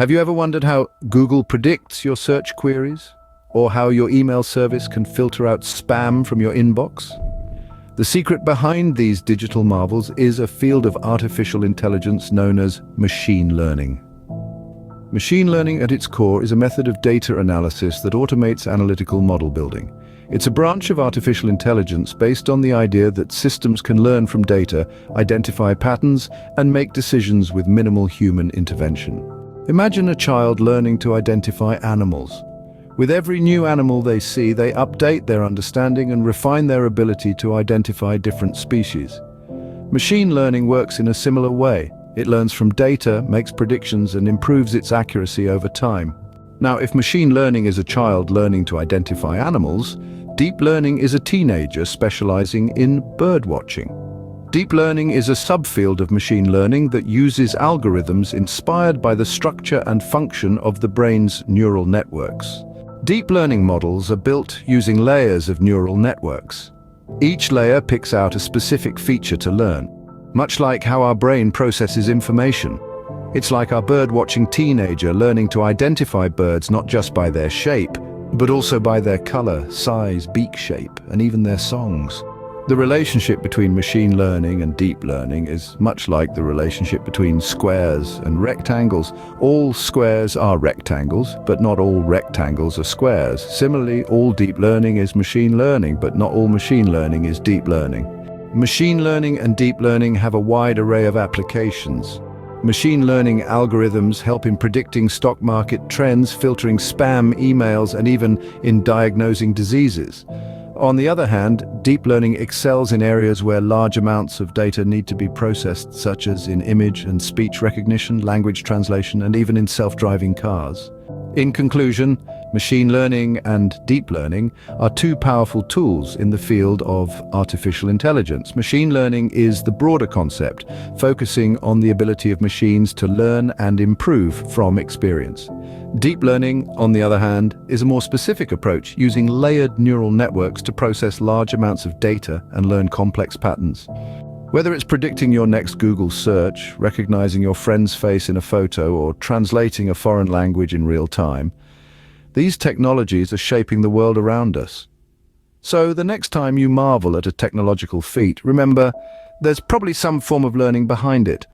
Have you ever wondered how Google predicts your search queries? Or how your email service can filter out spam from your inbox? The secret behind these digital marvels is a field of artificial intelligence known as machine learning. Machine learning at its core is a method of data analysis that automates analytical model building. It's a branch of artificial intelligence based on the idea that systems can learn from data, identify patterns, and make decisions with minimal human intervention. Imagine a child learning to identify animals. With every new animal they see, they update their understanding and refine their ability to identify different species. Machine learning works in a similar way. It learns from data, makes predictions, and improves its accuracy over time. Now, if machine learning is a child learning to identify animals, deep learning is a teenager specializing in bird watching. Deep learning is a subfield of machine learning that uses algorithms inspired by the structure and function of the brain's neural networks. Deep learning models are built using layers of neural networks. Each layer picks out a specific feature to learn, much like how our brain processes information. It's like our bird-watching teenager learning to identify birds not just by their shape, but also by their color, size, beak shape, and even their songs. The relationship between machine learning and deep learning is much like the relationship between squares and rectangles. All squares are rectangles, but not all rectangles are squares. Similarly, all deep learning is machine learning, but not all machine learning is deep learning. Machine learning and deep learning have a wide array of applications. Machine learning algorithms help in predicting stock market trends, filtering spam emails, and even in diagnosing diseases. On the other hand, deep learning excels in areas where large amounts of data need to be processed, such as in image and speech recognition, language translation, and even in self-driving cars. In conclusion, machine learning and deep learning are two powerful tools in the field of artificial intelligence. Machine learning is the broader concept, focusing on the ability of machines to learn and improve from experience. Deep learning, on the other hand, is a more specific approach, using layered neural networks to process large amounts of data and learn complex patterns. Whether it's predicting your next Google search, recognizing your friend's face in a photo, or translating a foreign language in real time, these technologies are shaping the world around us. So the next time you marvel at a technological feat, remember, there's probably some form of learning behind it.